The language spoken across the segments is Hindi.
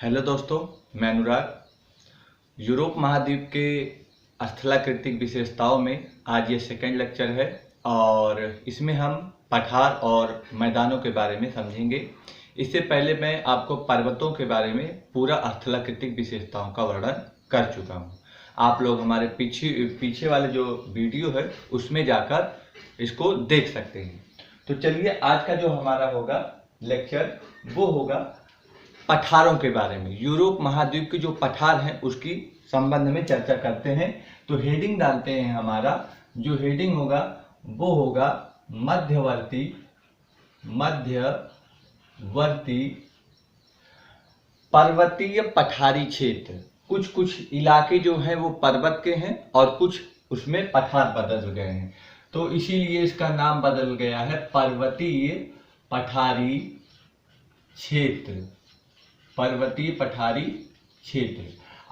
हेलो दोस्तों, मैं अनुराग। यूरोप महाद्वीप के स्थलाकृतिक विशेषताओं में आज ये सेकंड लेक्चर है और इसमें हम पठार और मैदानों के बारे में समझेंगे। इससे पहले मैं आपको पर्वतों के बारे में पूरा स्थलाकृतिक विशेषताओं का वर्णन कर चुका हूँ। आप लोग हमारे पीछे वाले जो वीडियो है उसमें जाकर इसको देख सकते हैं। तो चलिए, आज का जो हमारा होगा लेक्चर वो होगा पठारों के बारे में। यूरोप महाद्वीप के जो पठार हैं उसकी संबंध में चर्चा करते हैं। तो हेडिंग डालते हैं, हमारा जो हेडिंग होगा वो होगा मध्यवर्ती पर्वतीय पठारी क्षेत्र। कुछ इलाके जो हैं वो पर्वत के हैं और कुछ उसमें पठार बदल गए हैं, तो इसीलिए इसका नाम बदल गया है पर्वतीय पठारी क्षेत्र। पर्वतीय पठारी क्षेत्र।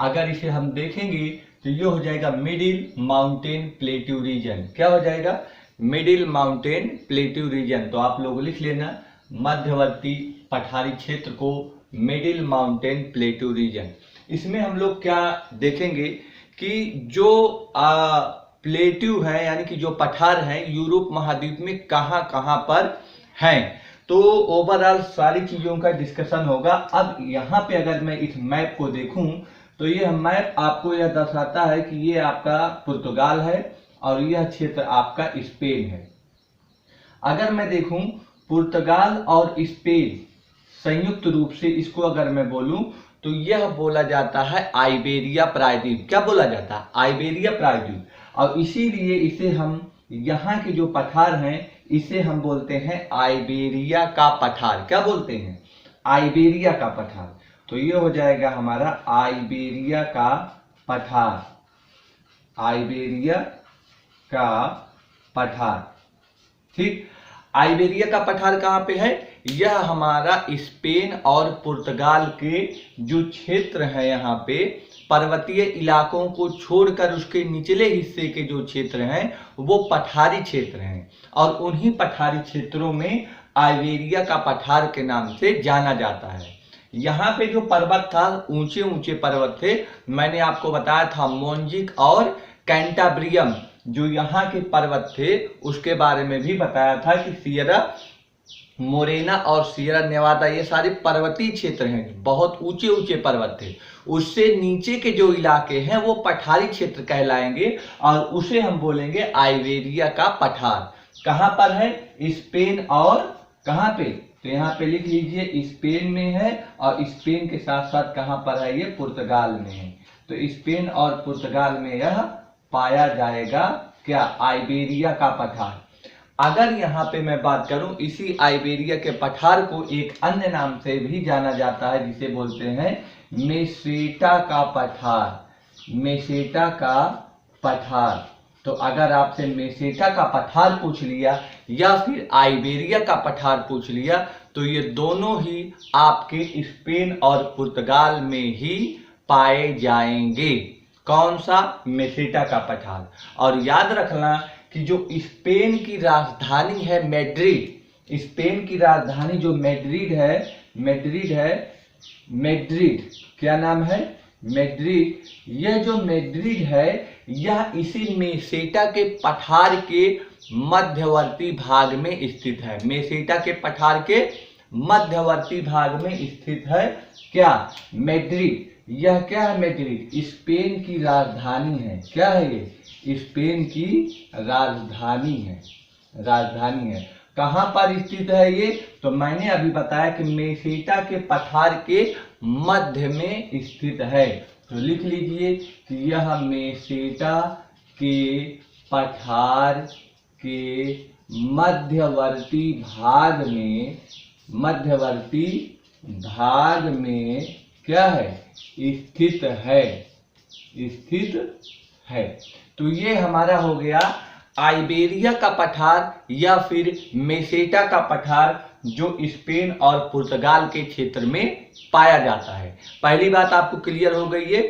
अगर इसे हम देखेंगे तो ये हो जाएगा मिडिल माउंटेन प्लेट्यू रीजन। क्या हो जाएगा? Middle mountain plateau region. तो आप लोग लिख लेना मध्यवर्ती पठारी क्षेत्र को मिडिल माउंटेन प्लेट्यू रीजन। इसमें हम लोग क्या देखेंगे कि जो प्लेट्यू है यानी कि जो पठार हैं यूरोप महाद्वीप में कहाँ कहाँ पर हैं, तो ओवरऑल सारी चीजों का डिस्कशन होगा। अब यहाँ पे अगर मैं इस मैप को देखूं तो यह मैप आपको यह दर्शाता है कि ये आपका पुर्तगाल है और यह क्षेत्र आपका स्पेन है। अगर मैं देखूं पुर्तगाल और स्पेन संयुक्त रूप से इसको अगर मैं बोलूं तो यह बोला जाता है आइबेरिया प्रायद्वीप। क्या बोला जाता है? आइबेरिया प्रायद्वीप। और इसीलिए इसे हम यहाँ के जो पठार हैं इसे हम बोलते हैं आइबेरिया का पठार। क्या बोलते हैं? आइबेरिया का पठार। तो ये हो जाएगा हमारा आइबेरिया का पठार। आइबेरिया का पठार, ठीक। आइबेरिया का पठार कहाँ पे है? यह हमारा स्पेन और पुर्तगाल के जो क्षेत्र है, यहाँ पे पर्वतीय इलाकों को छोड़कर उसके निचले हिस्से के जो क्षेत्र हैं वो पठारी क्षेत्र हैं और उन्हीं पठारी क्षेत्रों में आइबेरिया का पठार के नाम से जाना जाता है। यहाँ पे जो पर्वत था, ऊंचे ऊंचे पर्वत थे। मैंने आपको बताया था मोंजिक और कैंटाब्रियम जो यहाँ के पर्वत थे उसके बारे में भी बताया था कि सियरा मोरेना और सियरा नेवादा ये सारे पर्वतीय क्षेत्र हैं, बहुत ऊंचे ऊंचे पर्वत थे। उससे नीचे के जो इलाके हैं वो पठारी क्षेत्र कहलाएंगे और उसे हम बोलेंगे आइबेरिया का पठार। कहाँ पर है? स्पेन और कहाँ पे? तो यहाँ पे लिख लीजिए स्पेन में है और स्पेन के साथ साथ कहाँ पर है? ये पुर्तगाल में है। तो स्पेन और पुर्तगाल में यह पाया जाएगा क्या? आइबेरिया का पठार। अगर यहाँ पे मैं बात करूं, इसी आइबेरिया के पठार को एक अन्य नाम से भी जाना जाता है जिसे बोलते हैं मेसेटा का पठार। मेसेटा का पठार। तो अगर आपसे मेसेटा का पठार पूछ लिया या फिर आइबेरिया का पठार पूछ लिया तो ये दोनों ही आपके स्पेन और पुर्तगाल में ही पाए जाएंगे। कौन सा? मेसेटा का पठार। और याद रखना कि जो स्पेन की राजधानी है मैड्रिड, स्पेन की राजधानी जो मैड्रिड है, क्या नाम है? मैड्रिड। यह जो मैड्रिड है यह इसी मेसेटा के पठार के मध्यवर्ती भाग में स्थित है। मेसेटा के पठार के मध्यवर्ती भाग में स्थित है क्या? मैड्रिड। यह क्या है? मैड्रिड स्पेन की राजधानी है। क्या है ये? स्पेन की राजधानी है। कहां पर स्थित है ये? तो मैंने अभी बताया कि मेसेटा के पठार के मध्य में स्थित है। तो लिख लीजिए कि यह मेसेटा के पठार के मध्यवर्ती भाग में क्या है? स्थित है। तो ये हमारा हो गया आइबेरिया का पठार या फिर मेसेटा का पठार जो स्पेन और पुर्तगाल के क्षेत्र में पाया जाता है। पहली बात आपको क्लियर हो गई है।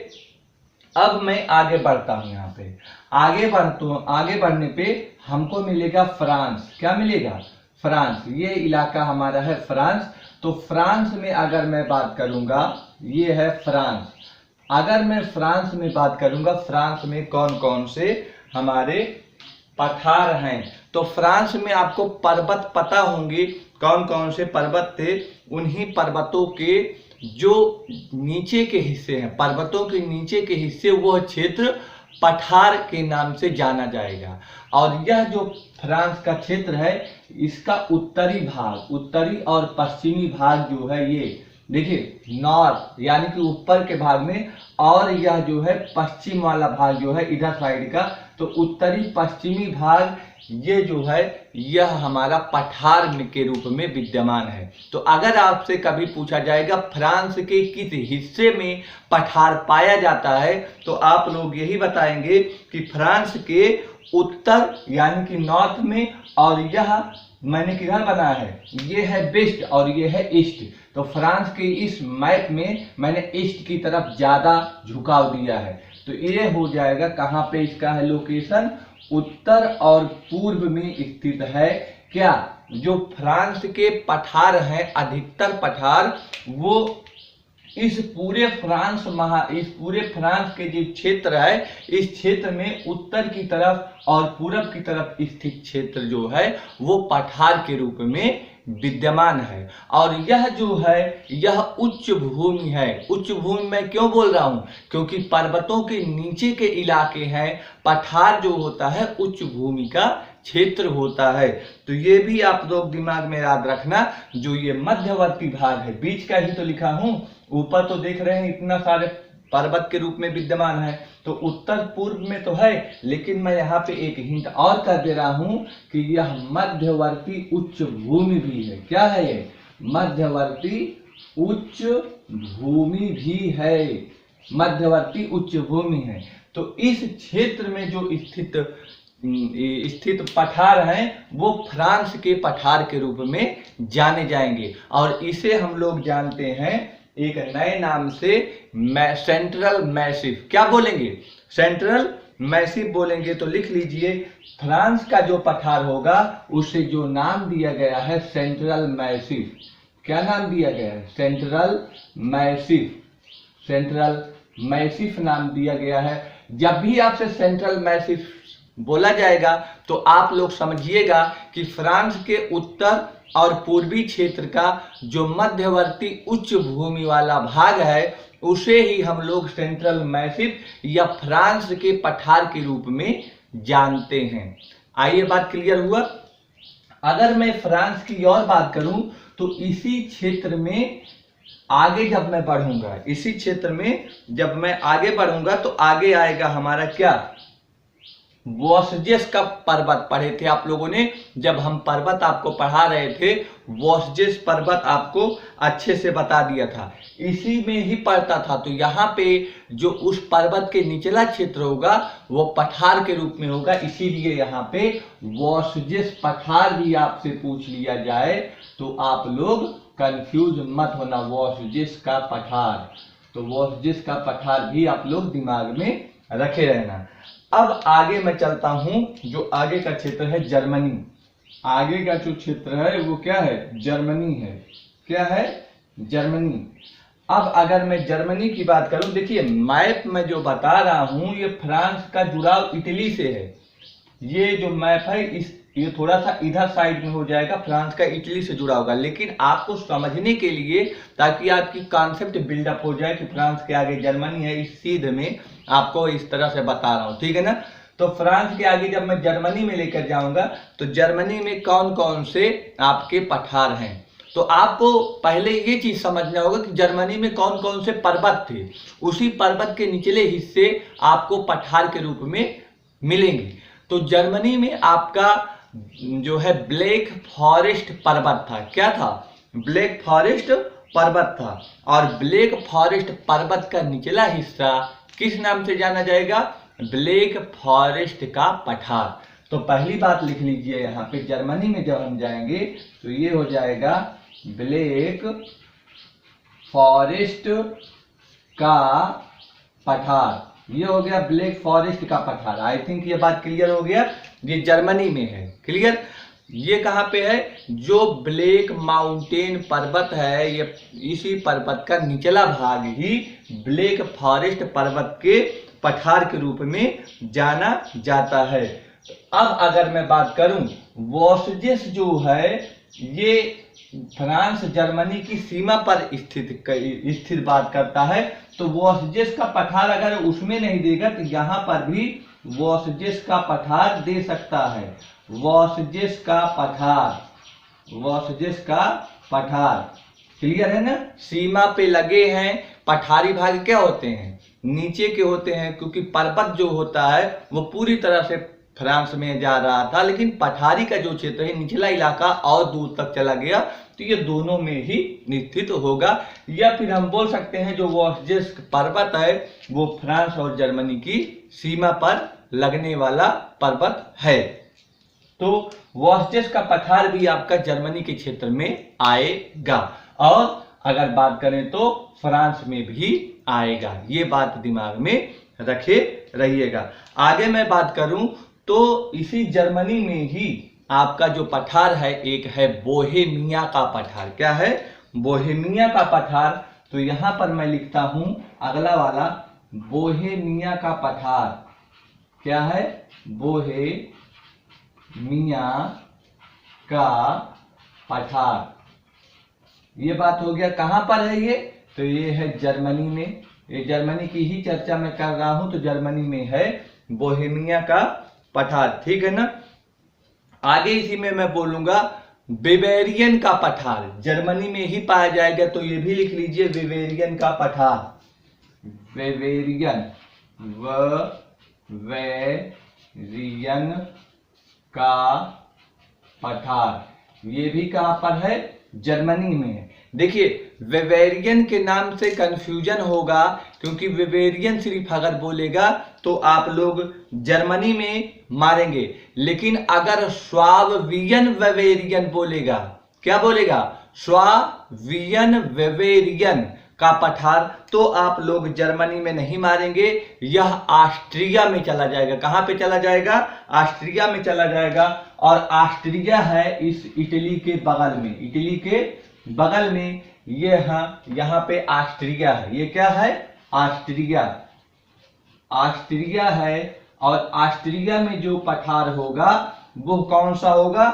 अब मैं आगे बढ़ता हूं। यहाँ पे आगे बढ़ने पे हमको मिलेगा फ्रांस। क्या मिलेगा? फ्रांस। ये इलाका हमारा है फ्रांस। तो फ्रांस में अगर मैं बात करूंगा, ये है फ्रांस। अगर मैं फ्रांस में बात करूंगा, फ्रांस में कौन कौन से हमारे पठार हैं, तो फ्रांस में आपको पर्वत पता होंगे कौन कौन से पर्वत थे। उन्हीं पर्वतों के जो नीचे के हिस्से हैं, पर्वतों के नीचे के हिस्से, वह क्षेत्र पठार के नाम से जाना जाएगा। और यह जो फ्रांस का क्षेत्र है, इसका उत्तरी भाग, उत्तरी और पश्चिमी भाग जो है, ये देखिए नॉर्थ यानी कि ऊपर के भाग में, और यह जो है पश्चिम वाला भाग जो है इधर साइड का, तो उत्तरी पश्चिमी भाग ये जो है यह हमारा पठार के रूप में विद्यमान है। तो अगर आपसे कभी पूछा जाएगा फ्रांस के किस हिस्से में पठार पाया जाता है, तो आप लोग यही बताएंगे कि फ्रांस के उत्तर यानी कि नॉर्थ में, और यह मैंने किधर बना है, ये है वेस्ट और ये है ईस्ट। तो फ्रांस के इस मैप में मैंने ईस्ट की तरफ ज्यादा झुकाव दिया है। तो ये हो जाएगा, कहाँ पे इसका है लोकेशन, उत्तर और पूर्व में स्थित है। क्या जो फ्रांस के पठार हैं, अधिकतर पठार वो इस पूरे फ्रांस के जो क्षेत्र है, इस क्षेत्र में उत्तर की तरफ और पूरब की तरफ स्थित क्षेत्र जो है वो पठार के रूप में विद्यमान है। और यह जो है यह उच्च भूमि है। उच्च भूमि मैं क्यों बोल रहा हूं, क्योंकि पर्वतों के नीचे के इलाके हैं। पठार जो होता है उच्च भूमि का क्षेत्र होता है। तो ये भी आप लोग दिमाग में याद रखना, जो ये मध्यवर्ती भाग है, बीच का ही तो लिखा हूं, ऊपर तो देख रहे हैं इतना सारे पर्वत के रूप में विद्यमान है, तो उत्तर पूर्व में तो है, लेकिन मैं यहाँ पे एक हिंट और कर दे रहा हूं कि यह मध्यवर्ती उच्च भूमि भी है। क्या है ये, मध्यवर्ती उच्च भूमि भी है, मध्यवर्ती उच्च भूमि है। तो इस क्षेत्र में जो स्थित पठार हैं वो फ्रांस के पठार के रूप में जाने जाएंगे। और इसे हम लोग जानते हैं एक नए नाम से, सेंट्रल मैसिव। क्या बोलेंगे, सेंट्रल मैसिव बोलेंगे। तो लिख लीजिए, फ्रांस का जो पठार होगा उसे जो नाम दिया गया है सेंट्रल मैसिव। क्या नाम दिया गया है, सेंट्रल मैसिव, सेंट्रल मैसिव नाम दिया गया है। जब भी आपसे सेंट्रल मैसिव बोला जाएगा तो आप लोग समझिएगा कि फ्रांस के उत्तर और पूर्वी क्षेत्र का जो मध्यवर्ती उच्च भूमि वाला भाग है उसे ही हम लोग सेंट्रल मैसिव या फ्रांस के पठार के रूप में जानते हैं। आइए, बात क्लियर हुआ। अगर मैं फ्रांस की और बात करूं तो इसी क्षेत्र में आगे जब मैं बढ़ूंगा, इसी क्षेत्र में जब मैं आगे बढ़ूंगा तो आगे आएगा हमारा क्या, वोस्जेस का पर्वत। पढ़े थे आप लोगों ने, जब हम पर्वत आपको पढ़ा रहे थे, वोस्जेस पर्वत आपको अच्छे से बता दिया था, इसी में ही पड़ता था। तो यहाँ पे जो उस पर्वत के निचला क्षेत्र होगा वो पठार के रूप में होगा, इसीलिए यहाँ पे वोस्जेस पठार भी आपसे पूछ लिया जाए तो आप लोग कंफ्यूज मत होना, वोस्जेस का पठार। तो वोस्जेस का पठार भी आप लोग दिमाग में रखे रहना। अब आगे मैं चलता हूं, जो आगे का क्षेत्र है जर्मनी। आगे का जो क्षेत्र है वो क्या है, जर्मनी है। क्या है, जर्मनी। अब अगर मैं जर्मनी की बात करूं, देखिए मैप में जो बता रहा हूं ये फ्रांस का जुड़ाव इटली से है। ये जो मैप है ये थोड़ा सा इधर साइड में हो जाएगा, फ्रांस का इटली से जुड़ा होगा, लेकिन आपको समझने के लिए, ताकि आपकी कॉन्सेप्ट बिल्डअप हो जाए कि फ्रांस के आगे जर्मनी है, इस सीध में आपको इस तरह से बता रहा हूं, ठीक है ना। तो फ्रांस के आगे जब मैं जर्मनी में लेकर जाऊंगा तो जर्मनी में कौन कौन से आपके पठार हैं, तो आपको पहले ये चीज समझना होगा कि जर्मनी में कौन कौन से पर्वत थे। उसी पर्वत के निचले हिस्से आपको पठार के रूप में मिलेंगे। तो जर्मनी में आपका जो है ब्लैक फॉरेस्ट पर्वत था। क्या था, ब्लैक फॉरेस्ट पर्वत था। और ब्लैक फॉरेस्ट पर्वत का निचला हिस्सा किस नाम से जाना जाएगा, ब्लैक फॉरेस्ट का पठार। तो पहली बात लिख लीजिए, यहाँ पे जर्मनी में जब हम जाएंगे तो ये हो जाएगा ब्लैक फॉरेस्ट का पठार। ये हो गया ब्लैक फॉरेस्ट का पठार। आई थिंक ये बात क्लियर हो गया, ये जर्मनी में है, क्लियर। ये कहाँ पे है? जो ब्लैक माउंटेन पर्वत है, ये इसी पर्वत का निचला भाग ही ब्लैक फॉरेस्ट पर्वत के पठार के रूप में जाना जाता है। अब अगर मैं बात करूं, वोस्जेस जो है ये फ्रांस जर्मनी की सीमा पर स्थित बात करता है। तो वोस्जेस का पठार अगर उसमें नहीं देगा तो यहाँ पर भी वोस्जेस का पठार दे सकता है। वोस्जेस का पठार, वोस्जेस का पठार, क्लियर है ना? सीमा पे लगे हैं। पठारी भाग क्या होते हैं? नीचे के होते हैं, क्योंकि पर्वत जो होता है वो पूरी तरह से फ्रांस में जा रहा था, लेकिन पठारी का जो क्षेत्र है, निचला इलाका और दूर तक चला गया, तो ये दोनों में ही स्थित होगा। या फिर हम बोल सकते हैं जो वोस्जेस पर्वत है वो फ्रांस और जर्मनी की सीमा पर लगने वाला पर्वत है। तो वोस्जेस का पठार भी आपका जर्मनी के क्षेत्र में आएगा, और अगर बात करें तो फ्रांस में भी आएगा। ये बात दिमाग में रखे रहिएगा। आगे मैं बात करूं तो इसी जर्मनी में ही आपका जो पठार है एक है बोहेमिया का पठार। क्या है? बोहेमिया का पठार। तो यहां पर मैं लिखता हूं अगला वाला, बोहेमिया का पठार। क्या है? बोहेमिया का पठार। ये बात हो गया। कहां पर है ये? तो ये है जर्मनी में। ये जर्मनी की ही चर्चा मैं कर रहा हूं, तो जर्मनी में है बोहेमिया का पठार, ठीक है ना? आगे इसी में मैं बोलूंगा बेवेरियन का पठार, जर्मनी में ही पाया जाएगा, तो ये भी लिख लीजिए बेवेरियन का पठार। बेवेरियन, वेरियन का पठार, ये भी कहां पर है? जर्मनी में है। देखिए वेवेरियन के नाम से कंफ्यूजन होगा, क्योंकि वेवेरियन सिर्फ अगर बोलेगा तो आप लोग जर्मनी में मारेंगे, लेकिन अगर स्वावियन वेवेरियन बोलेगा, क्या बोलेगा? स्वावियन वेवेरियन का पठार, तो आप लोग जर्मनी में नहीं मारेंगे, यह ऑस्ट्रिया में चला जाएगा। कहां पे चला जाएगा? ऑस्ट्रिया में चला जाएगा। और ऑस्ट्रिया है इस इटली के बगल में, इटली के बगल में ये यहाँ पे ऑस्ट्रिया है। ये क्या है? ऑस्ट्रिया, ऑस्ट्रिया है। और ऑस्ट्रिया में जो पठार होगा वो कौन सा होगा?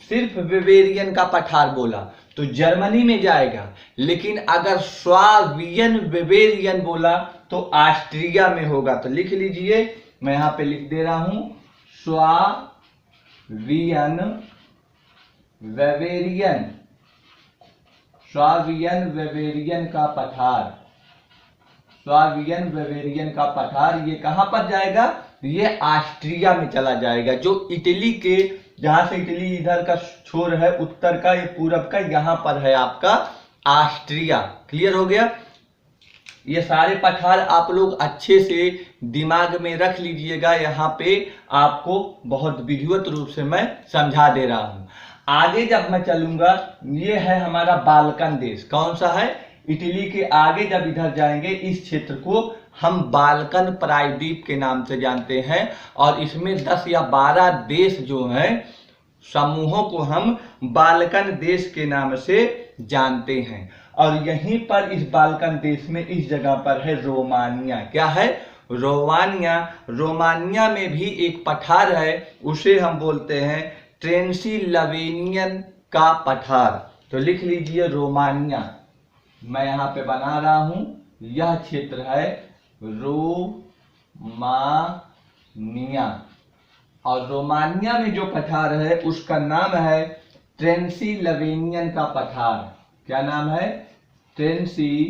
सिर्फ वेवेरियन का पठार बोला तो जर्मनी में जाएगा, लेकिन अगर स्वावियन वेवेरियन बोला तो ऑस्ट्रिया में होगा। तो लिख लीजिए, मैं यहां पे लिख दे रहा हूं, स्वावियन वेवेरियन, स्वावियन वेवेरियन का पठार, स्वावियन वेवेरियन का पठार। ये कहां पर जाएगा? ये ऑस्ट्रिया में चला जाएगा, जो इटली के, जहां से इटली इधर का छोर है उत्तर का, ये पूरब का, यहां पर है आपका ऑस्ट्रिया। क्लियर हो गया? ये सारे पठार आप लोग अच्छे से दिमाग में रख लीजिएगा। यहाँ पे आपको बहुत विधिवत रूप से मैं समझा दे रहा हूं। आगे जब मैं चलूंगा, ये है हमारा बाल्कन देश। कौन सा है? इटली के आगे जब इधर जाएंगे, इस क्षेत्र को हम बाल्कन प्रायद्वीप के नाम से जानते हैं, और इसमें 10 या 12 देश जो हैं, समूहों को हम बाल्कन देश के नाम से जानते हैं। और यहीं पर इस बाल्कन देश में, इस जगह पर है रोमानिया। क्या है? रोमानिया। रोमानिया में भी एक पठार है, उसे हम बोलते हैं ट्रांसिल्वेनियन का पठार। तो लिख लीजिए रोमानिया, मैं यहां पे बना रहा हूं, यह क्षेत्र है रोमानिया। और रोमानिया में जो पठार है उसका नाम है ट्रांसिल्वेनियन का पठार। क्या नाम है? ट्रांसिल्वेनियन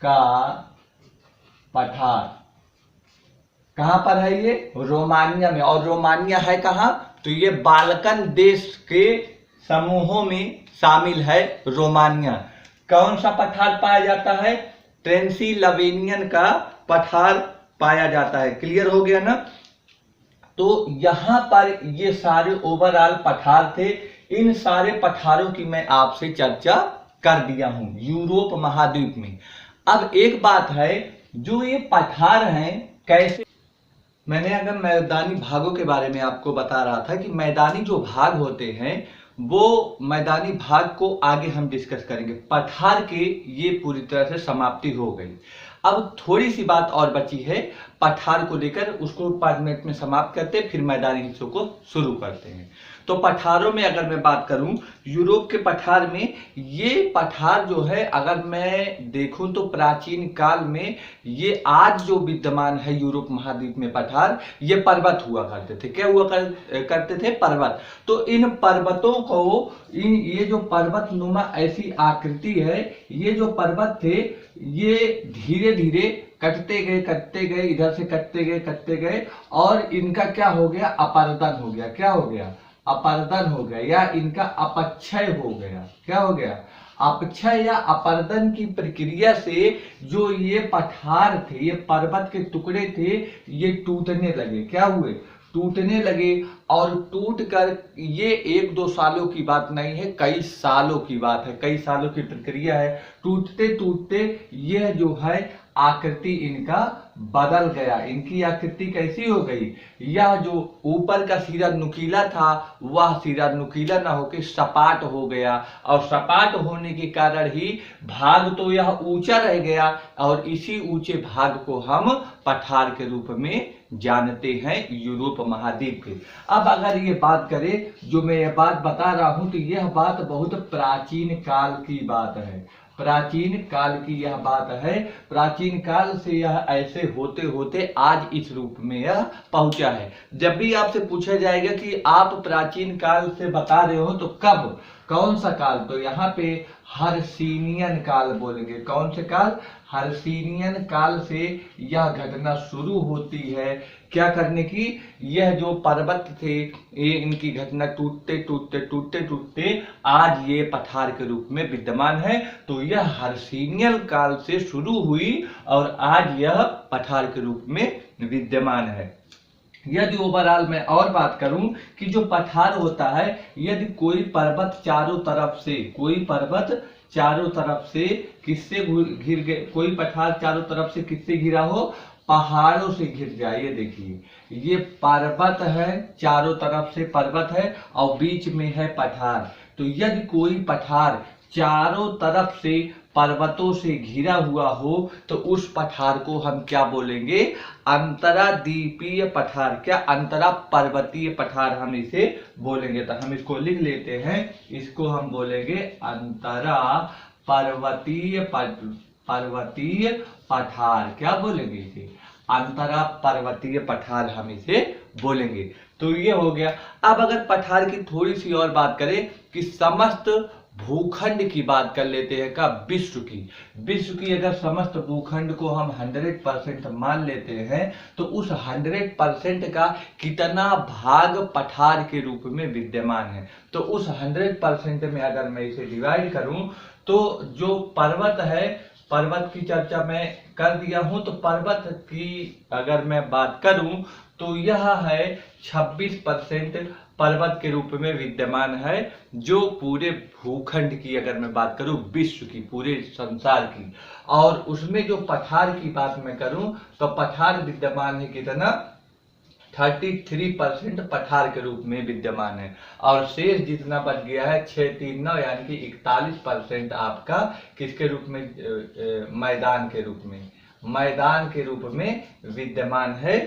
का पठार। कहां पर है ये? रोमानिया में। और रोमानिया है कहां? तो ये बाल्कन देश के समूहों में शामिल है रोमानिया। कौन सा पठार पाया जाता है? ट्रांसिल्वेनियन का पठार पाया जाता है। क्लियर हो गया ना? तो यहां पर ये सारे ओवरऑल पठार थे। इन सारे पठारों की मैं आपसे चर्चा कर दिया हूं यूरोप महाद्वीप में। अब एक बात है, जो ये पठार हैं कैसे मैंने अगर मैदानी भागों के बारे में आपको बता रहा था कि मैदानी जो भाग होते हैं वो मैदानी भाग को आगे हम डिस्कस करेंगे। पठार के ये पूरी तरह से समाप्ति हो गई। अब थोड़ी सी बात और बची है पठार को लेकर, उसको 5 मिनट में समाप्त करते फिर मैदानी हिस्सों को शुरू करते हैं। तो पठारों में अगर मैं बात करूं, यूरोप के पठार में, ये पठार जो है अगर मैं देखूं तो प्राचीन काल में ये आज जो विद्यमान है यूरोप महाद्वीप में पठार, ये पर्वत हुआ करते थे। क्या हुआ करते थे? पर्वत। तो इन पर्वतों को, ये जो पर्वत नुमा ऐसी आकृति है, ये जो पर्वत थे ये धीरे धीरे कटते गए, इधर से कटते गए और इनका क्या हो गया? अपरदन हो गया। क्या हो गया? अपरदन हो गया, या इनका अपक्षय हो गया। क्या हो गया? अपक्षय या अपरदन की प्रक्रिया से जो ये पठार थे, ये पर्वत के टुकड़े थे, ये टूटने लगे। क्या हुए? टूटने लगे। और टूट कर, ये 1-2 सालों की बात नहीं है, कई सालों की बात है, कई सालों की प्रक्रिया है। टूटते टूटते यह जो है आकृति इनका बदल गया। इनकी आकृति कैसी हो गई? यह जो ऊपर का सिरा नुकीला था वह सिरा नुकीला ना होकर सपाट हो गया, और सपाट होने के कारण ही भाग तो यह ऊंचा रह गया, और इसी ऊंचे भाग को हम पठार के रूप में जानते हैं यूरोप महाद्वीप के। अब अगर ये बात करें, जो मैं ये बात बता रहा हूं, तो यह बात बहुत प्राचीन काल की बात है। प्राचीन काल की यह बात है। प्राचीन काल से यह ऐसे होते होते आज इस रूप में यह पहुंचा है। जब भी आपसे पूछा जाएगा कि आप प्राचीन काल से बता रहे हो तो कब, कौन सा काल, तो यहाँ पे हर्षियन काल बोलेंगे। कौन से काल? हर्षियन काल से यह घटना शुरू होती है। क्या करने की? यह जो पर्वत थे, ये इनकी घटना टूटते आज ये पठार के रूप में विद्यमान है। तो यह हर्षियन काल से शुरू हुई और आज यह पठार के रूप में विद्यमान है। यदि ओवरऑल मैं और बात करूं कि जो पठार होता है, यदि कोई पर्वत चारों तरफ से, कोई पर्वत चारों तरफ से किससे घिर गए, कोई पठार चारों तरफ से किससे घिरा हो? पहाड़ों से घिर जाए। ये देखिए, ये पर्वत है, चारों तरफ से पर्वत है और बीच में है पठार। तो यदि कोई पठार चारों तरफ से पर्वतों से घिरा हुआ हो तो उस पठार को हम क्या बोलेंगे? अंतराद्वीपीय पठार। क्या? अंतरा पर्वतीय पठार हम इसे बोलेंगे। तो हम इसको लिख लेते हैं, इसको हम बोलेंगे अंतरा पर्वतीय पठार। क्या बोलेंगे इसे? अंतरा पर्वतीय पठार हम इसे बोलेंगे। तो ये हो गया। अब अगर पठार की थोड़ी सी और बात करें कि समस्त भूखंड की बात कर लेते हैं। का? विश्व की अगर समस्त भूखंड को हम 100% मान लेते हैं तो उस 100% का कितना भाग पठार के रूप में विद्यमान है? तो उस 100% में अगर मैं इसे डिवाइड करूं तो जो पर्वत है, पर्वत की चर्चा मैं कर दिया हूं, तो पर्वत की अगर मैं बात करूं तो यह है 26% पर्वत के रूप में विद्यमान है। जो पूरे भूखंड की अगर मैं बात करूं, विश्व की, पूरे संसार की, और उसमें जो पठार की बात मैं करूं तो पठार विद्यमान है कितना? 33% पठार के रूप में विद्यमान है। और शेष जितना बच गया है 639 यानी कि 41% आपका किसके रूप में? मैदान के रूप में, मैदान के रूप में विद्यमान है।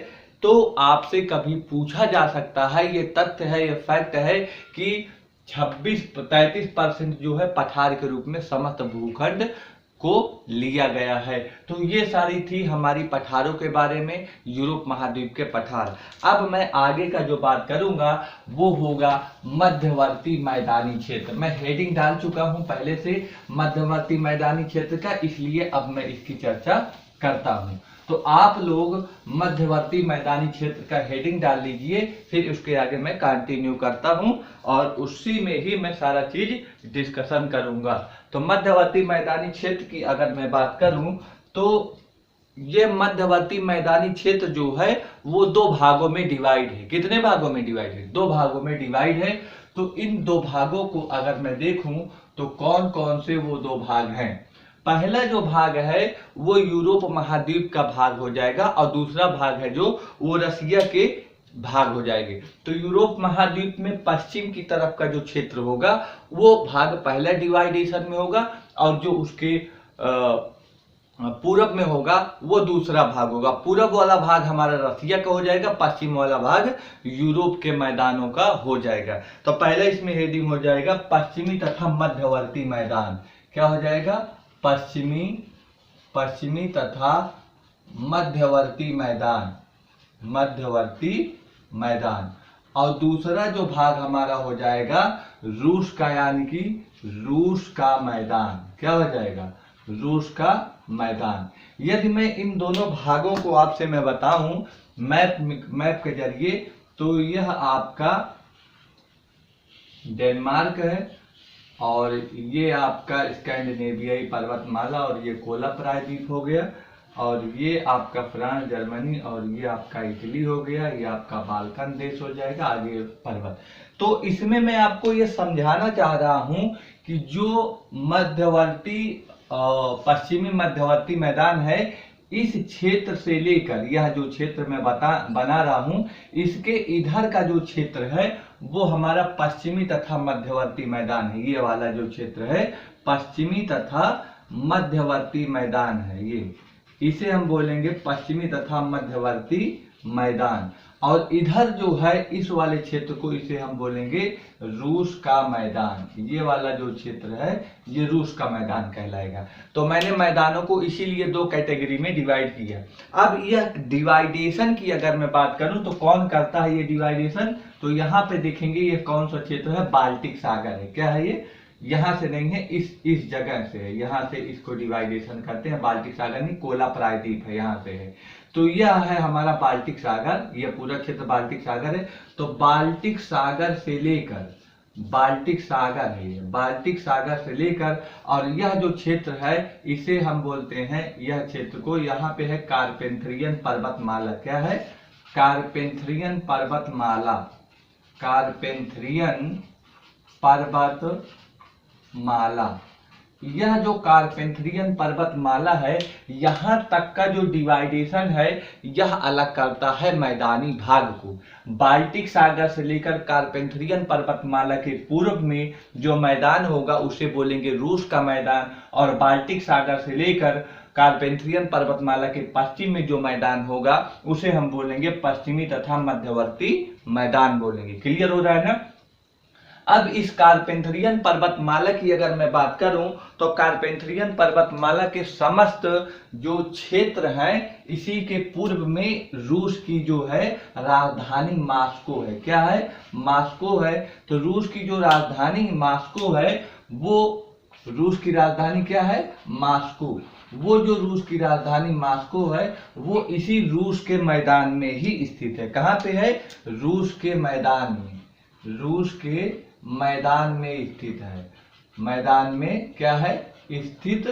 तो आपसे कभी पूछा जा सकता है, ये तथ्य है, ये फैक्ट है कि 33% जो है पठार के रूप में समस्त भूखंड को लिया गया है। तो ये सारी थी हमारी पठारों के बारे में, यूरोप महाद्वीप के पठार। अब मैं आगे का जो बात करूंगा वो होगा मध्यवर्ती मैदानी क्षेत्र। मैं हेडिंग डाल चुका हूं पहले से मध्यवर्ती मैदानी क्षेत्र का, इसलिए अब मैं इसकी चर्चा करता हूं। तो आप लोग मध्यवर्ती मैदानी क्षेत्र का हेडिंग डाल लीजिए, फिर उसके आगे मैं कंटिन्यू करता हूं और उसी में ही मैं सारा चीज डिस्कशन करूंगा। तो मध्यवर्ती मैदानी क्षेत्र की अगर मैं बात करूं तो ये मध्यवर्ती मैदानी क्षेत्र जो है वो 2 भागों में डिवाइड है। कितने भागों में डिवाइड है? 2 भागों में डिवाइड है। तो इन 2 भागों को अगर मैं देखूं तो कौन कौन से वो 2 भाग हैं? पहला जो भाग है वो यूरोप महाद्वीप का भाग हो जाएगा और दूसरा भाग है जो वो रसिया के भाग हो जाएंगे। तो यूरोप महाद्वीप में पश्चिम की तरफ का जो क्षेत्र होगा वो भाग पहला डिवाइडेशन में होगा और जो उसके पूरब में होगा वो दूसरा भाग होगा। पूरब वाला भाग हमारा रसिया का हो जाएगा, पश्चिम वाला भाग यूरोप के मैदानों का हो जाएगा। तो पहले इसमें हेडिंग हो जाएगा पश्चिमी तथा मध्यवर्ती मैदान। क्या हो जाएगा? पश्चिमी तथा मध्यवर्ती मैदान। और दूसरा जो भाग हमारा हो जाएगा रूस का, यानी कि रूस का मैदान। क्या हो जाएगा? रूस का मैदान। यदि मैं इन दोनों भागों को आपसे मैं बताऊं मैप के जरिए, तो यह आपका डेनमार्क है और ये आपका स्कैंडिनेवियाई पर्वतमाला और ये कोला प्रायद्वीप हो गया और ये आपका फ्रांस, जर्मनी और ये आपका इटली हो गया, ये आपका बाल्कन देश हो जाएगा, आगे पर्वत। तो इसमें मैं आपको ये समझाना चाह रहा हूं कि जो मध्यवर्ती पश्चिमी मध्यवर्ती मैदान है, इस क्षेत्र से लेकर यह जो क्षेत्र मैं बना रहा हूं, इसके इधर का जो क्षेत्र है वो हमारा पश्चिमी तथा मध्यवर्ती मैदान है। ये वाला जो क्षेत्र है पश्चिमी तथा मध्यवर्ती मैदान है, ये इसे हम बोलेंगे पश्चिमी तथा मध्यवर्ती मैदान। और इधर जो है इस वाले क्षेत्र को इसे हम बोलेंगे रूस का मैदान। ये वाला जो क्षेत्र है ये रूस का मैदान कहलाएगा। तो मैंने मैदानों को इसीलिए दो कैटेगरी में डिवाइड किया। अब यह डिवाइडेशन की अगर मैं बात करूं तो कौन करता है ये डिवाइडेशन? तो यहाँ पे देखेंगे ये कौन सा क्षेत्र है? बाल्टिक सागर है। क्या है ये? यहाँ से नहीं है, इस जगह से है, यहाँ से इसको डिवाइडेशन करते हैं। बाल्टिक सागर नहीं, कोला प्रायद्वीप है, यहाँ से है। तो यह है हमारा बाल्टिक सागर, यह पूरा क्षेत्र बाल्टिक सागर है। तो बाल्टिक सागर से लेकर, बाल्टिक सागर है ये, बाल्टिक सागर से लेकर और यह जो क्षेत्र है इसे हम बोलते हैं, यह क्षेत्र को यहाँ पे है कार्पेंथ्रियन पर्वतमाला। क्या है? कार्पेंथ्रियन पर्वतमाला। कार्पेंथ्रियन पर्वतमाला। यह जो कार्पेंथ्रियन पर्वतमाला है, यहाँ तक का जो डिवाइडेशन है यह अलग करता है मैदानी भाग को। बाल्टिक सागर से लेकर कार्पेंथ्रियन पर्वतमाला के पूर्व में जो मैदान होगा उसे बोलेंगे रूस का मैदान, और बाल्टिक सागर से लेकर कार्पेंथ्रियन पर्वतमाला के पश्चिम में जो मैदान होगा उसे हम बोलेंगे पश्चिमी तथा मध्यवर्ती मैदान बोलेंगे। क्लियर हो रहा है ना? अब इस कार्पेंथ्रियन पर्वतमाला की अगर मैं बात करूं तो कार्पेंथ्रियन पर्वतमाला के समस्त जो क्षेत्र हैं इसी के पूर्व में रूस की जो है राजधानी मास्को है। क्या है? मास्को है। तो रूस की जो राजधानी मास्को है, वो रूस की राजधानी क्या है? मास्को। वो जो रूस की राजधानी मास्को है वो इसी रूस के मैदान में ही स्थित है। कहाँ पे है? रूस के मैदान में, रूस के मैदान में स्थित है। मैदान में क्या है? स्थित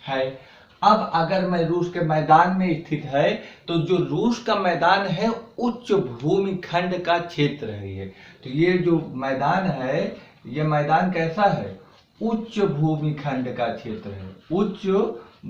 है। अब अगर मैं रूस के मैदान में स्थित है तो जो रूस का मैदान है उच्च भूमि खंड का क्षेत्र है ये। तो ये जो मैदान है ये मैदान कैसा है? उच्च भूमि खंड का क्षेत्र है। उच्च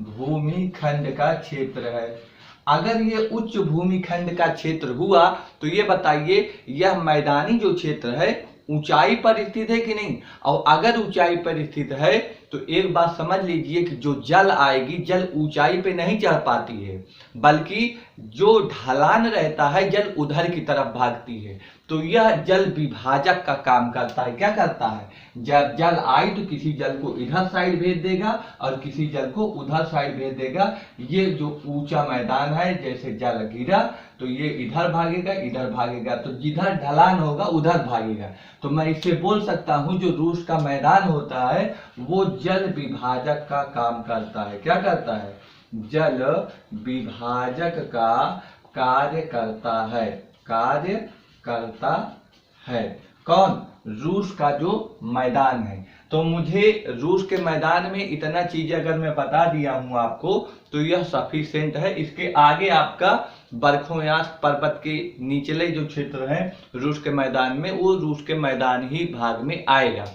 भूमि खंड का क्षेत्र है। अगर ये उच्च भूमि खंड का क्षेत्र हुआ तो ये बताइए यह मैदानी जो क्षेत्र है ऊंचाई पर स्थित है कि नहीं? और अगर ऊंचाई पर स्थित है तो एक बात समझ लीजिए कि जो जल आएगी, जल ऊंचाई पे नहीं चढ़ पाती है, बल्कि जो ढलान रहता है जल उधर की तरफ भागती है। तो यह जल विभाजक का काम करता है। क्या करता है? जब जल आए तो किसी जल को इधर साइड भेज देगा और किसी जल को उधर साइड भेज देगा। ये जो ऊंचा मैदान है, जैसे जल गिरा तो ये इधर भागेगा, इधर भागेगा, तो जिधर ढलान होगा उधर भागेगा। तो मैं इससे बोल सकता हूं जो रूस का मैदान होता है वो जल विभाजक का काम करता है। क्या करता है? जल विभाजक का कार्य करता है। कार्य करता है कौन? रूस का जो मैदान है। तो मुझे रूस के मैदान में इतना चीज अगर मैं बता दिया हूं आपको तो यह सफिशिएंट है। इसके आगे आपका बर्खोयास पर्वत के निचले जो क्षेत्र है रूस के मैदान में, वो रूस के मैदान ही भाग में आएगा।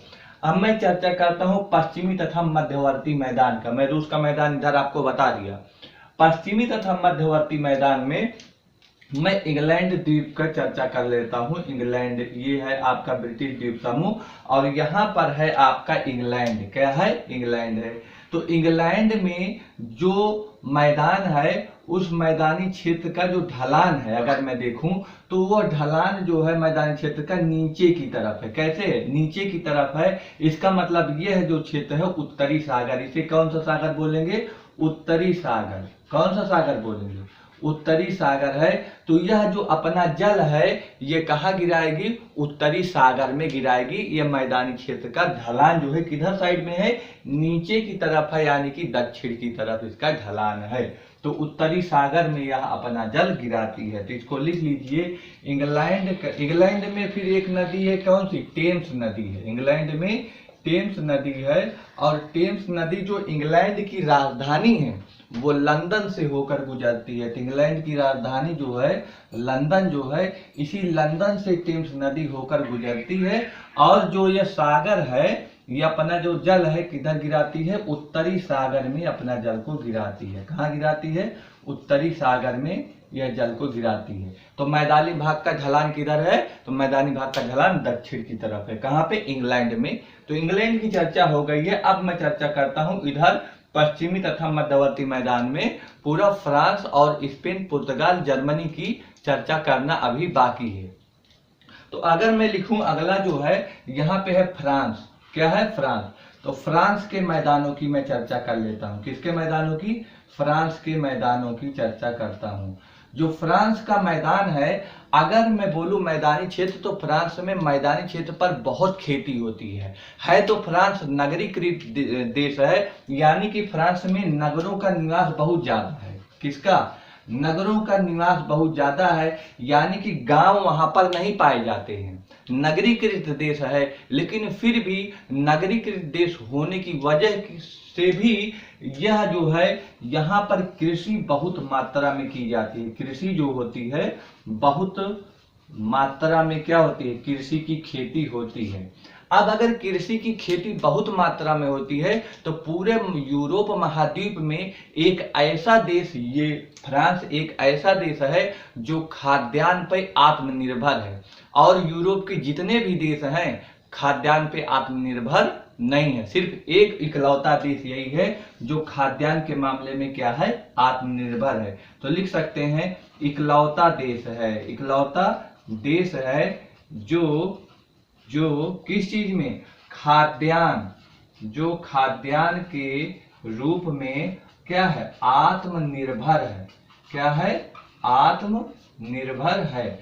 अब मैं चर्चा करता हूं पश्चिमी तथा मध्यवर्ती मैदान का। मैं रूस का मैदान इधर आपको बता दिया। पश्चिमी तथा मध्यवर्ती मैदान में मैं इंग्लैंड द्वीप का चर्चा कर लेता हूं। इंग्लैंड, ये है आपका ब्रिटिश द्वीप समूह और यहाँ पर है आपका इंग्लैंड। क्या है? इंग्लैंड है। तो इंग्लैंड में जो मैदान है उस मैदानी क्षेत्र का जो ढलान है, अगर मैं देखूं तो वो ढलान जो है मैदानी क्षेत्र का नीचे की तरफ है। कैसे है? नीचे की तरफ है। इसका मतलब ये है जो क्षेत्र है उत्तरी सागर। इसे कौन सा सागर बोलेंगे? उत्तरी सागर। कौन सा सागर बोलेंगे? उत्तरी सागर है। तो यह जो अपना जल है ये कहाँ गिराएगी? उत्तरी सागर में गिराएगी। यह मैदानी क्षेत्र का ढलान जो है किधर साइड में है? नीचे की तरफ है, यानी कि दक्षिण की तरफ इसका ढलान है। तो उत्तरी सागर में यह अपना जल गिराती है। तो इसको लिख लीजिए। इंग्लैंड में फिर एक नदी है, कौन सी? टेम्स नदी है। इंग्लैंड में टेम्स नदी है और टेम्स नदी जो इंग्लैंड की राजधानी है वो लंदन से होकर गुजरती है। तो इंग्लैंड की राजधानी जो है लंदन जो है, इसी लंदन से टेम्स नदी होकर गुजरती है। और जो यह सागर है ये अपना जो जल है किधर गिराती है? उत्तरी सागर में अपना जल को गिराती है। कहाँ गिराती है? उत्तरी सागर में यह जल को गिराती है। तो मैदानी भाग का ढलान किधर है? तो मैदानी भाग का ढलान दक्षिण की तरफ है। कहाँ पे? इंग्लैंड में। तो इंग्लैंड की चर्चा हो गई है। अब मैं चर्चा करता हूं इधर पश्चिमी तथा मध्यवर्ती मैदान में पूरा फ्रांस और स्पेन, पुर्तगाल, जर्मनी की चर्चा करना अभी बाकी है। तो अगर मैं लिखूं अगला जो है यहाँ पे है फ्रांस। क्या है? फ्रांस। तो फ्रांस के मैदानों की मैं चर्चा कर लेता हूं। किसके मैदानों की? फ्रांस के मैदानों की चर्चा करता हूं। जो फ्रांस का मैदान है, अगर मैं बोलूं मैदानी क्षेत्र, तो फ्रांस में मैदानी क्षेत्र पर बहुत खेती होती है तो फ्रांस नगरीकृत देश है, यानी कि फ्रांस में नगरों का निवास बहुत ज्यादा है। किसका? नगरों का निवास बहुत ज्यादा है, यानी कि गांव वहां पर नहीं पाए जाते हैं। नगरीकृत देश है, लेकिन फिर भी नगरीकृत देश होने की वजह से भी यह जो है यहाँ पर कृषि बहुत मात्रा में की जाती है। कृषि जो होती है बहुत मात्रा में क्या होती है? कृषि की खेती होती है। अब अगर कृषि की खेती बहुत मात्रा में होती है तो पूरे यूरोप महाद्वीप में एक ऐसा देश, ये फ्रांस एक ऐसा देश है जो खाद्यान्न पे आत्मनिर्भर है। और यूरोप के जितने भी देश हैं खाद्यान्न पे आत्मनिर्भर नहीं है। सिर्फ एक इकलौता देश यही है जो खाद्यान्न के मामले में क्या है? आत्मनिर्भर है। तो लिख सकते हैं इकलौता देश है। इकलौता देश है जो किस चीज में? खाद्यान्न, जो खाद्यान्न के रूप में क्या है? आत्मनिर्भर है। क्या है? आत्मनिर्भर है।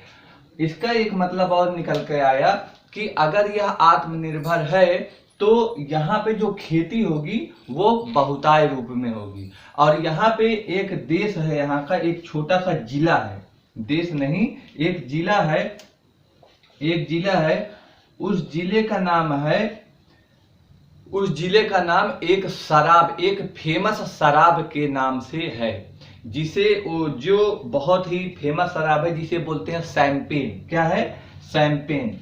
इसका एक मतलब और निकल के आया कि अगर यह आत्मनिर्भर है तो यहाँ पे जो खेती होगी वो बहुताय रूप में होगी। और यहाँ पे एक देश है, यहाँ का एक छोटा सा जिला है, देश नहीं एक जिला है, एक जिला है। उस जिले का नाम है, उस जिले का नाम एक शराब, एक फेमस शराब के नाम से है, जिसे जो बहुत ही फेमस शराब है जिसे बोलते हैं शैंपेन। क्या है? शैंपेन।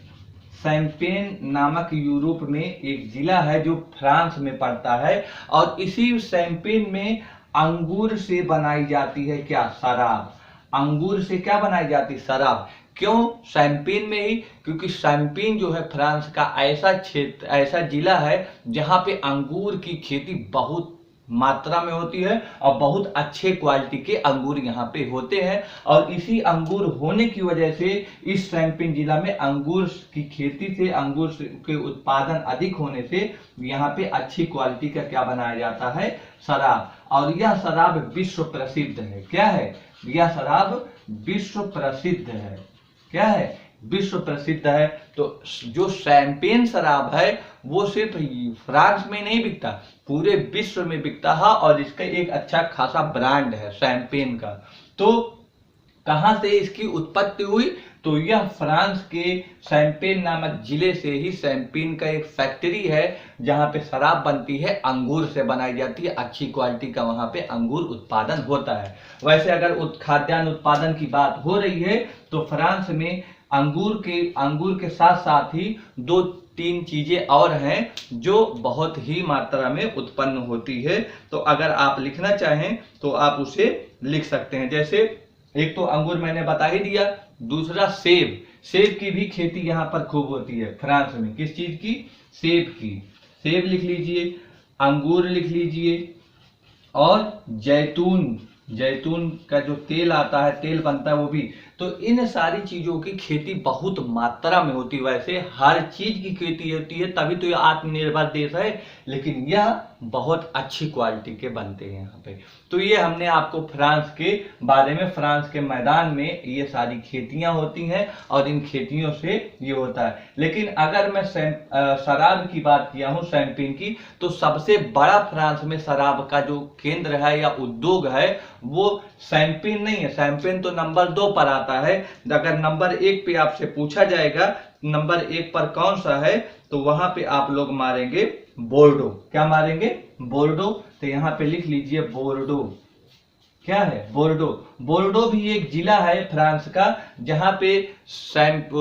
शैंपेन नामक यूरोप में एक जिला है जो फ्रांस में पड़ता है। और इसी शैंपेन में अंगूर से बनाई जाती है क्या? शराब। अंगूर से क्या बनाई जाती है? शराब। क्यों शैंपेन में ही? क्योंकि शैंपेन जो है फ्रांस का ऐसा क्षेत्र, ऐसा जिला है जहां पे अंगूर की खेती बहुत मात्रा में होती है और बहुत अच्छे क्वालिटी के अंगूर यहाँ पे होते हैं। और इसी अंगूर होने की वजह से इस शैंपेन जिला में अंगूर की खेती से, अंगूर के उत्पादन अधिक होने से यहाँ पे अच्छी क्वालिटी का क्या बनाया जाता है? शराब। और यह शराब विश्व प्रसिद्ध है। क्या है? यह शराब विश्व प्रसिद्ध है। क्या है? विश्व प्रसिद्ध है। तो जो शैंपेन शराब है वो सिर्फ फ्रांस में नहीं बिकता, पूरे विश्व में बिकता है। और इसका एक अच्छा खासा ब्रांड है शैंपेन का। तो कहां से इसकी उत्पत्ति हुई? तो यह फ्रांस के शैंपेन नामक जिले से ही शैंपेन का एक फैक्ट्री है जहां पे शराब बनती है, अंगूर से बनाई जाती है, अच्छी क्वालिटी का वहां पे अंगूर उत्पादन होता है। वैसे अगर खाद्यान्न उत्पादन की बात हो रही है तो फ्रांस में अंगूर के साथ साथ ही 2 3 चीजें और हैं जो बहुत ही मात्रा में उत्पन्न होती है। तो अगर आप लिखना चाहें तो आप उसे लिख सकते हैं। जैसे एक तो अंगूर मैंने बता ही दिया, दूसरा सेब, सेब की भी खेती यहाँ पर खूब होती है फ्रांस में। किस चीज की? सेब की। सेब लिख लीजिए, अंगूर लिख लीजिए, और जैतून, जैतून का जो तेल आता है, तेल बनता है वो भी। तो इन सारी चीजों की खेती बहुत मात्रा में होती है। वैसे हर चीज की खेती होती है, तभी तो ये आत्मनिर्भर देश है, लेकिन यह बहुत अच्छी क्वालिटी के बनते हैं यहाँ पे। तो ये हमने आपको फ्रांस के बारे में, फ्रांस के मैदान में ये सारी खेतियां होती हैं और इन खेतियों से ये होता है। लेकिन अगर मैं शराब की बात किया हूँ, शैंपेन की, तो सबसे बड़ा फ्रांस में शराब का जो केंद्र है या उद्योग है वो शैंपेन नहीं है। शैंपेन तो नंबर 2 पर आता है। अगर नंबर 1 पे आपसे पूछा जाएगा नंबर 1 पर कौन सा है, तो वहां पे आप लोग मारेंगे बोर्डो। क्या मारेंगे? बोर्डो। तो यहाँ पे लिख लीजिए बोर्डो। क्या है? बोर्डो। बोर्डो भी एक जिला है फ्रांस का, जहां पे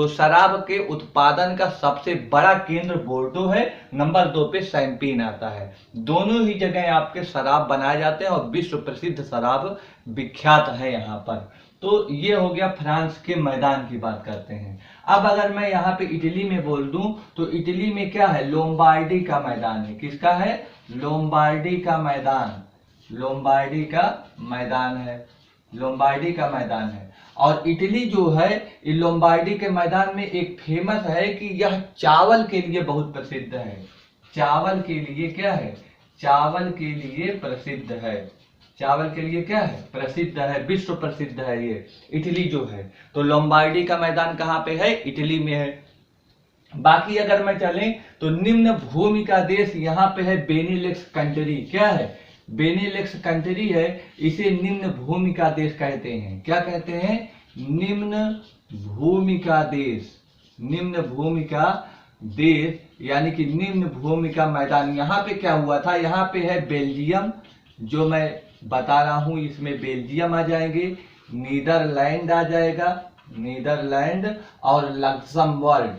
शराब के उत्पादन का सबसे बड़ा केंद्र बोर्डो है। नंबर 2 पे शैंपेन आता है। दोनों ही जगह आपके शराब बनाए जाते हैं और विश्व प्रसिद्ध शराब विख्यात है यहाँ पर। तो ये हो गया फ्रांस के मैदान की बात करते हैं। अब अगर मैं यहाँ पे इटली में बोल दूं तो इटली में क्या है? लोम्बार्डी का मैदान है। किसका है? लोम्बार्डी का मैदान। लोम्बार्डी का मैदान है। लोम्बार्डी का मैदान है। और इटली जो है, लोम्बार्डी के मैदान में एक फेमस है कि यह चावल के लिए बहुत प्रसिद्ध है। चावल के लिए क्या है? चावल के लिए प्रसिद्ध है। चावल के लिए क्या है? प्रसिद्ध है, विश्व प्रसिद्ध है ये इटली जो है। तो लोम्बार्डी का मैदान कहाँ पे है? इटली में है। बाकी अगर मैं चलें तो निम्न भूमि का देश यहाँ पे है बेनिलक्स कंट्री। क्या है? बेनिलक्स कंट्री है। इसे निम्न भूमि का देश कहते हैं। क्या कहते हैं? निम्न भूमि का देश। निम्न भूमि का देश यानी कि निम्न भूमि का मैदान। यहाँ पे क्या हुआ था? यहाँ पे है बेल्जियम, जो मैं बता रहा हूं, इसमें बेल्जियम आ जाएंगे, नीदरलैंड आ जाएगा, नीदरलैंड, और लक्समबर्ग,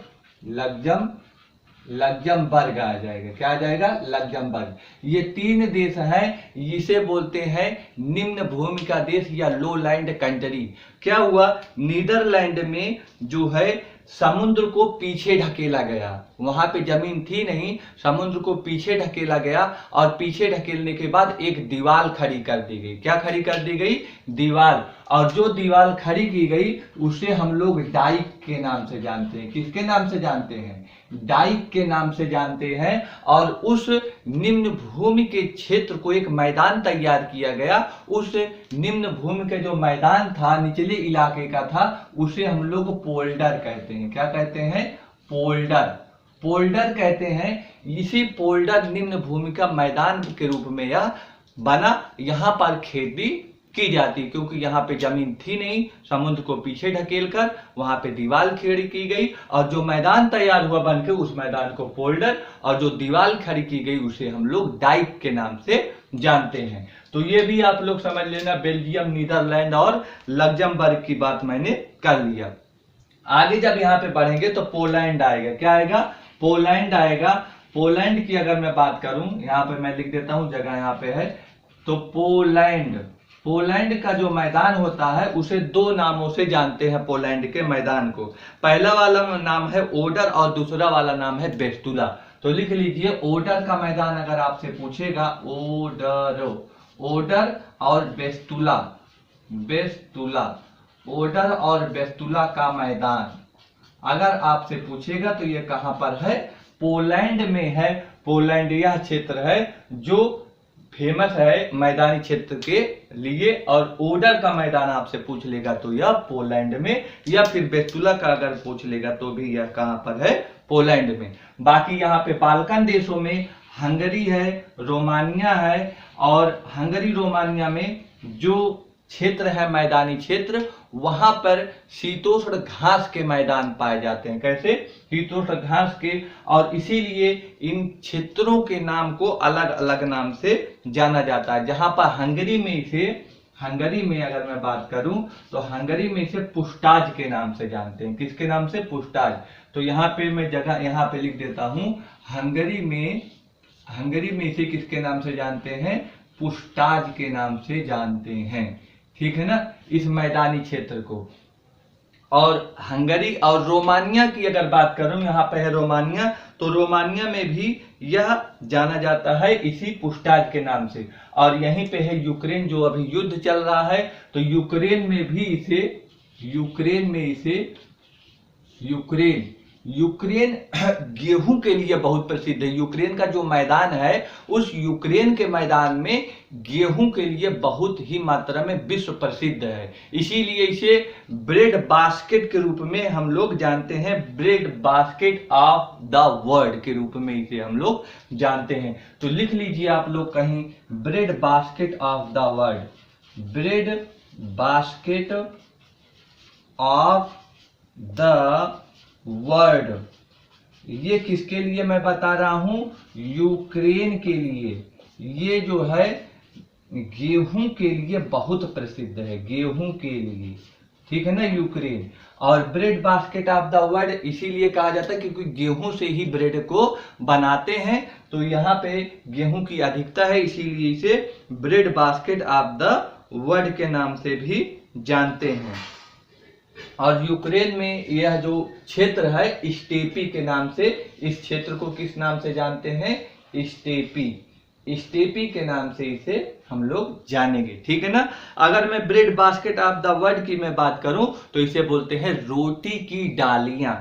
लग्जमबर्ग आ जाएगा। क्या आ जाएगा? लग्जमबर्ग। ये 3 देश हैं, इसे बोलते हैं निम्न भूमि का देश या लो लैंड कंट्री। क्या हुआ? नीदरलैंड में जो है समुद्र को पीछे ढकेला गया। वहां पे जमीन थी नहीं, समुद्र को पीछे ढकेला गया, और पीछे ढकेलने के बाद एक दीवार खड़ी कर दी गई। क्या खड़ी कर दी गई? दीवार। और जो दीवार खड़ी की गई उसे हम लोग डाइक के नाम से जानते हैं। किसके नाम से जानते हैं? डाइक के नाम से जानते हैं। और उस निम्न भूमि के क्षेत्र को एक मैदान तैयार किया गया। उस निम्न भूमि का जो मैदान था, निचले इलाके का था, उसे हम लोग पोल्डर कहते हैं। क्या कहते हैं? पोल्डर। पोल्डर कहते हैं। इसी पोल्डर निम्न भूमि का मैदान के रूप में यह बना। यहाँ पर खेती की जाती, क्योंकि यहाँ पे जमीन थी नहीं, समुद्र को पीछे ढकेलकर वहां पे दीवार खड़ी की गई, और जो मैदान तैयार हुआ बनके उस मैदान को पोल्डर, और जो दीवार खड़ी की गई उसे हम लोग डाइक के नाम से जानते हैं। तो ये भी आप लोग समझ लेना, बेल्जियम, नीदरलैंड और लग्जमबर्ग की बात मैंने कर लिया। आगे जब यहाँ पे बढ़ेंगे तो पोलैंड आएगा। क्या आएगा? पोलैंड आएगा। पोलैंड की अगर मैं बात करूं, यहाँ पे मैं लिख देता हूं, जगह यहाँ पे है, तो पोलैंड, पोलैंड का जो मैदान होता है उसे 2 नामों से जानते हैं। पोलैंड के मैदान को, पहला वाला नाम है ओडर और दूसरा वाला नाम है बेस्तुला। तो लिख लीजिए, ओडर का मैदान अगर आपसे पूछेगा, ओडर, ओडर और बेस्तुला, बेस्तुला, ओडर और बेस्तुला का मैदान अगर आपसे पूछेगा तो ये कहां पर है? पोलैंड में है। पोलैंड यह क्षेत्र है जो फेमस है मैदानी क्षेत्र के लिए। और ओडर का मैदान आपसे पूछ लेगा तो यह पोलैंड में, या फिर बेस्तुला का अगर पूछ लेगा तो भी यह कहां पर है? पोलैंड में। बाकी यहाँ पे बाल्कन देशों में हंगरी है, रोमानिया है, और हंगरी रोमानिया में जो क्षेत्र है मैदानी क्षेत्र, वहां पर शीतोष्ण घास के मैदान पाए जाते हैं। कैसे? शीतोष्ण घास के। और इसीलिए इन क्षेत्रों के नाम को अलग अलग नाम से जाना जाता है। जहां पर हंगरी में इसे हंगरी में अगर मैं बात करूं तो हंगरी में इसे पुस्टाज के नाम से जानते हैं। किसके नाम से? पुस्टाज। तो यहाँ पे मैं जगह यहाँ पे लिख देता हूं, हंगरी में इसे किसके नाम से जानते हैं? पुस्टाज के नाम से जानते हैं। ठीक है ना, इस मैदानी क्षेत्र को। और हंगरी और रोमानिया की अगर बात करूं, यहाँ पे है रोमानिया, तो रोमानिया में भी यह जाना जाता है इसी पुस्टाज के नाम से। और यहीं पे है यूक्रेन, जो अभी युद्ध चल रहा है, तो यूक्रेन में यूक्रेन गेहूं के लिए बहुत प्रसिद्ध है। यूक्रेन का जो मैदान है, उस यूक्रेन के मैदान में गेहूं के लिए बहुत ही मात्रा में विश्व प्रसिद्ध है। इसीलिए इसे ब्रेड बास्केट के रूप में हम लोग जानते हैं, bread basket of the world के रूप में इसे हम लोग जानते हैं। तो लिख लीजिए आप लोग कहीं, bread basket of the world, bread basket of the word. ये किसके लिए मैं बता रहा हूं? यूक्रेन के लिए। ये जो है गेहूं के लिए बहुत प्रसिद्ध है, गेहूं के लिए। ठीक है ना, यूक्रेन। और bread basket of the world इसीलिए कहा जाता है क्योंकि गेहूं से ही ब्रेड को बनाते हैं। तो यहाँ पे गेहूं की अधिकता है, इसीलिए इसे bread basket of the world के नाम से भी जानते हैं। और यूक्रेन में यह जो क्षेत्र है स्टेपी के नाम से, इस क्षेत्र को किस नाम से जानते हैं? स्टेपी के नाम से इसे हम लोग जानेंगे। ठीक है ना। अगर मैं bread basket of the world की मैं बात करूं तो इसे बोलते हैं रोटी की डालियां।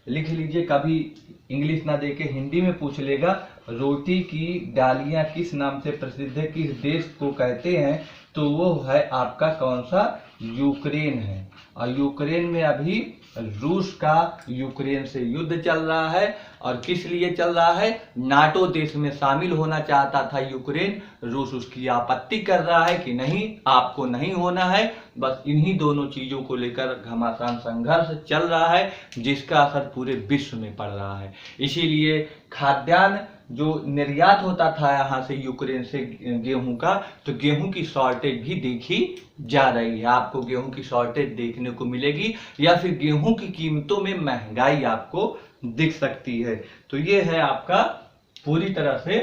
लिख लीजिए, कभी इंग्लिश ना देके हिंदी में पूछ लेगा, रोटी की डालियां किस नाम से प्रसिद्ध है, किस देश को कहते हैं, तो वो है आपका कौन सा? यूक्रेन है। और यूक्रेन में अभी रूस का यूक्रेन से युद्ध चल रहा है। और किस लिए चल रहा है? नाटो देश में शामिल होना चाहता था यूक्रेन, रूस उसकी आपत्ति कर रहा है कि नहीं, आपको नहीं होना है। बस इन्हीं दोनों चीजों को लेकर घमासान संघर्ष चल रहा है, जिसका असर पूरे विश्व में पड़ रहा है। इसीलिए खाद्यान्न जो निर्यात होता था यहाँ से यूक्रेन से गेहूं का, तो गेहूं की शॉर्टेज भी देखी जा रही है। आपको गेहूं की शॉर्टेज देखने को मिलेगी, या फिर गेहूं की कीमतों में महंगाई आपको दिख सकती है। तो ये है आपका पूरी तरह से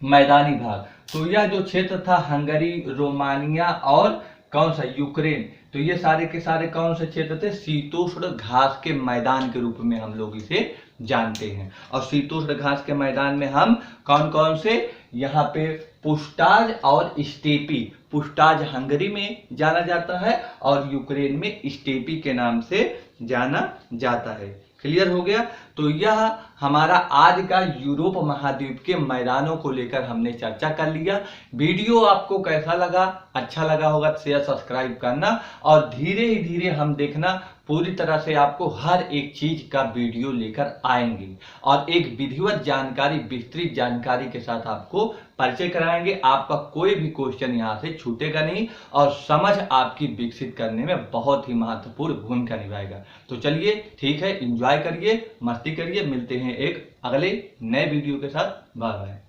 मैदानी भाग। तो यह जो क्षेत्र था हंगरी, रोमानिया और कौन सा? यूक्रेन, तो ये सारे के सारे कौन से क्षेत्र थे? शीतोष्ण घास के मैदान के रूप में हम लोग इसे जानते हैं। और शीतोष्ण घास के मैदान में हम कौन कौन से? यहाँ पे पुस्टाज और स्टेपी। पुस्टाज हंगरी में जाना जाता है और यूक्रेन में स्टेपी के नाम से जाना जाता है। क्लियर हो गया। तो यह हमारा आज का यूरोप महाद्वीप के मैदानों को लेकर हमने चर्चा कर लिया। वीडियो आपको कैसा लगा? अच्छा लगा होगा तो शेयर सब्सक्राइब करना, और धीरे ही धीरे हम देखना पूरी तरह से आपको हर एक चीज का वीडियो लेकर आएंगे और एक विधिवत जानकारी, विस्तृत जानकारी के साथ आपको परिचय कराएंगे। आपका कोई भी क्वेश्चन यहाँ से छूटेगा नहीं और समझ आपकी विकसित करने में बहुत ही महत्वपूर्ण भूमिका निभाएगा। तो चलिए ठीक है, एंजॉय करिए, मस्ती करिए। मिलते हैं एक अगले नए वीडियो के साथ। Bye bye.